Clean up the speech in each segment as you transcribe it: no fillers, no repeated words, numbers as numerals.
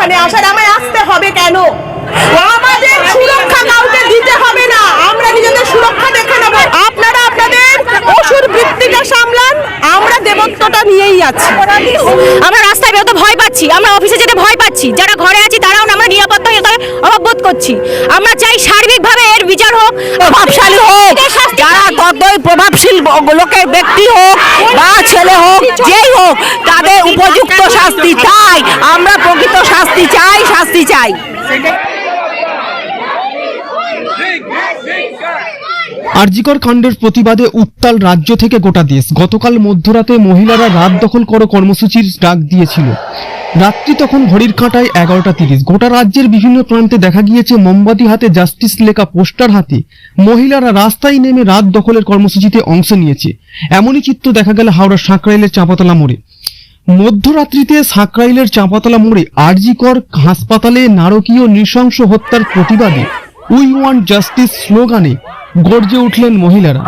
এখানে আসার, আমায় আসতে হবে কেন? আমাদের সুরক্ষা কাউকে দিতে হবে না, আমরা নিজেদের সুরক্ষা দেখে নেব। আপনারা আপনাদের অসুর বৃত্তিটা সামলান, আমরা দেবত্বটা নিয়েই আছি। আমরা রাস্তায় বেরোতে ভয় পাচ্ছি, আমরা অফিসে যেতে ভয় পাচ্ছি, যারা ঘরে আছি তারাও আমরা নিরাপত্তাহীনতার অভাব বোধ করছি। আমরা চাই সার্বিকভাবে এর বিচার হোক, প্রভাবশালী হোক, যারা ততই প্রভাবশীল লোকের ব্যক্তি হোক বা ছেলে হোক, যেই হোক, তাদের উপযুক্ত শাস্তি চাই। আমরা প্রকৃত শাস্তি চাই, শাস্তি চাই। আরজিকর কাণ্ডের প্রতিবাদে উত্তাল রাজ্য থেকে গোটা দেশ। গতকাল মধ্যরাতে মহিলারা রাত দখল করো কর্মসূচির ডাক দিয়েছিল। রাত্রি তখন ঘড়ির কাঁটায় 11:30। গোটা রাজ্যের বিভিন্ন প্রান্তে দেখা গিয়েছে মোমবাতি হাতে জাস্টিস লেখা পোস্টার হাতে মহিলারা রাস্তায় নেমে রাত দখলের কর্মসূচিতে অংশ নিয়েছে। এমনই চিত্র দেখা গেল হাওড়ার সাঁকরাইলের চাঁপাতলা মোড়ে। মধ্যরাত্রিতে সাঁকরাইলের চাঁপাতলা মোড়ে আরজিকর হাসপাতালে নারকীয় নৃশংস হত্যার প্রতিবাদে উই ওয়ান্ট জাস্টিস স্লোগানে গর্জে উঠলেন মহিলারা।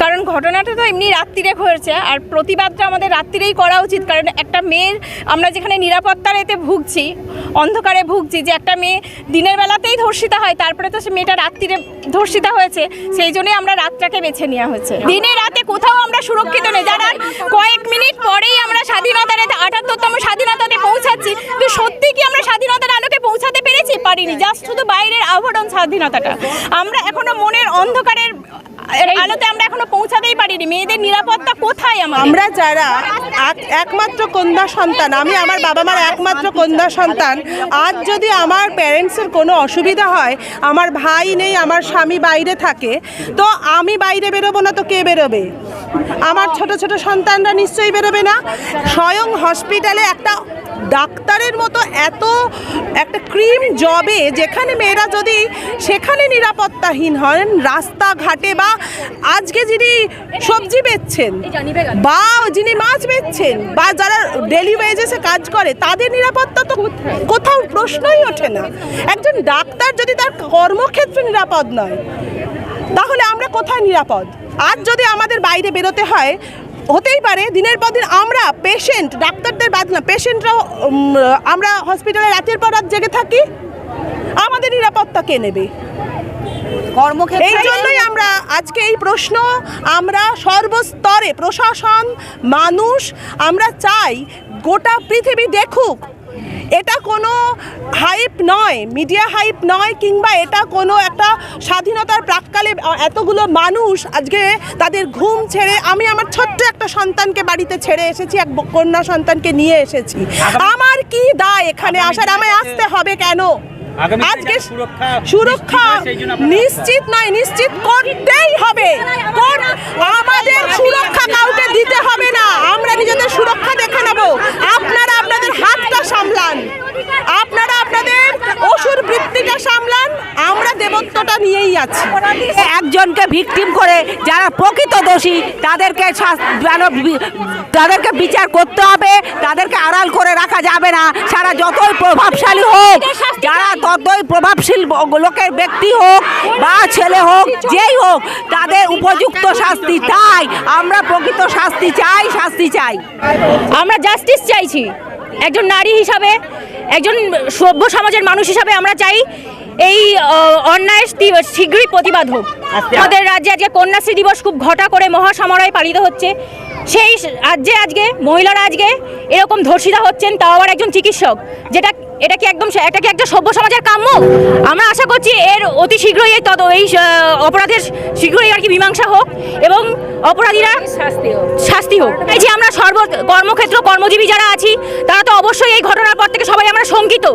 কারণ ঘটনাটা তো এমনি রাত্রিরে হয়েছে, আর প্রতিবাদটা আমাদের রাত্রিরেই করা উচিত। কারণ একটা মেয়ের, আমরা যেখানে নিরাপত্তার এতে ভুগছি, অন্ধকারে ভুগছি, যে একটা মেয়ে দিনের বেলাতেই ধর্ষিতা হয়, তারপরে তো সে মেয়েটা রাত্রিরে ধর্ষিতা হয়েছে, সেই জন্যই আমরা রাতটাকে বেছে নেওয়া হয়েছে। দিনে রাতে কোথাও আমরা সুরক্ষিত নেই। যারা কয়েক মিনিট পরেই আমরা স্বাধীনতার 78তম স্বাধীনতাতে পৌঁছাচ্ছি, তো সত্যি কি আমরা স্বাধীনতার আলোকে পৌঁছাতে পেরেছি? পারিনি। জাস্ট শুধু বাইরের আবরণ স্বাধীনতাটা, আমরা এখনো মনের অন্ধকারের আলোতে আমরা এখনো পৌঁছাতেই পারিনি। মেয়েদের নিরাপত্তা কোথায়? আমরা যারা একমাত্র কন্যা সন্তান, আমি আমার বাবা মার একমাত্র কন্যা সন্তান, আজ যদি আমার প্যারেন্টসের কোনো অসুবিধা হয়, আমার ভাই নেই, আমার স্বামী বাইরে থাকে, তো আমি বাইরে বেরোবো না তো কে বেরোবে? আমার ছোট ছোট সন্তানরা নিশ্চয়ই বেরোবে না। স্বয়ং হসপিটালে একটা ডাক্তারের মতো এত একটা ক্রিম জবে, যেখানে মেয়েরা যদি সেখানে নিরাপত্তাহীন হন, রাস্তাঘাটে বা আজকে যিনি সবজি বেচছেন বা যিনি মাছ বেচছেন বা যারা ডেলি ওয়েজেসে কাজ করে, তাদের নিরাপত্তা তো কোথাও প্রশ্নই ওঠে না। একজন ডাক্তার যদি তার কর্মক্ষেত্রে নিরাপদ নয়, তাহলে আমরা কোথায় নিরাপদ? আজ যদি আমাদের বাইরে বেরোতে হয়, হতেই পারে দিনের পর দিন আমরা পেশেন্ট, ডাক্তারদের বাদ না, পেশেন্টরাও আমরা হসপিটালে রাতের পর রাত জেগে থাকি, আমাদের নিরাপত্তা কে নেবে? এই জন্যই আমরা আজকে এই প্রশ্ন আমরা সর্বস্তরে, প্রশাসন, মানুষ, আমরা চাই গোটা পৃথিবী দেখুক। এটা কোনো হাইপ নয়, মিডিয়া হাইপ নয়, কিংবা এটা কোনো একটা স্বাধীনতার প্রাক্কালে এতগুলো মানুষ আজকে তাদের ঘুম ছেড়ে, আমি আমার ছোট্ট একটা সন্তানকে বাড়িতে ছেড়ে এসেছি, এক কন্যা সন্তানকে নিয়ে এসেছি। আমার কি দায় এখানে আসার? আমায় আসতে হবে কেন? আজকে সুরক্ষা নিশ্চিত নয়, নিশ্চিত করতেই হবে। আমাদের সুরক্ষা কাউকে দিতে হবে না, আমরা নিজেদের সুরক্ষা দেখে নেব। আপনারা আপনাদের হাতটা সামলান, আপনারা আপনাদের অসুর বৃত্তিটা সামলান, আমরা দেবত্বটা নিয়েই আছি। একজনকে ভিকটিম করে যারা প্রকৃত দোষী তাদেরকে বিচার করতে হবে, তাদেরকে আড়াল করে রাখা যাবে না। সারা যতই প্রভাবশালী হোক, যারা ততই প্রভাবশীল লোকের ব্যক্তি হোক বা ছেলে হোক, যেই হোক, তাদের উপযুক্ত শাস্তি চাই। আমরা প্রকৃত শাস্তি চাই, শাস্তি চাই। আমরা জাস্টিস চাইছি। একজন নারী হিসাবে, একজন সভ্য সমাজের মানুষ হিসাবে আমরা চাই এই অন্যায়ের শীঘ্রই প্রতিবাদ হোক। আমাদের রাজ্যে আজকে কন্যাশ্রী দিবস খুব ঘটা করে মহাসমারোহে পালিত হচ্ছে। সেই রাজ্যে আজকে মহিলারা আজকে এরকম ধর্ষিতা হচ্ছেন, তাও আবার একজন চিকিৎসক। এটা কি একটা সভ্য সমাজের কাম্য? আমরা আশা করছি এর অতি শীঘ্রই এই অপরাধের শীঘ্রই আর কি মীমাংসা হোক এবং অপরাধীরা শাস্তি হোক। এই যে আমরা কর্মক্ষেত্র কর্মজীবী যারা আছি, তারা তো অবশ্যই এই ঘটনার পর থেকে সবাই আমরা শঙ্কিত।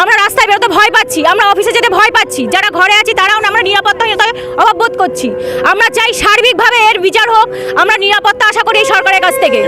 আমরা রাস্তায় বেরোতে ভয় পাচ্ছি, আমরা অফিসে যেতে ভয় পাচ্ছি, যারা ঘরে আছি তারাও আমরা নিরাপত্তাহীনতার অভাব বোধ করছি। আমরা চাই সার্বিকভাবে এর বিচার হোক, আমরা নিরাপত্তা আশা করি এই সরকারের কাছ থেকে।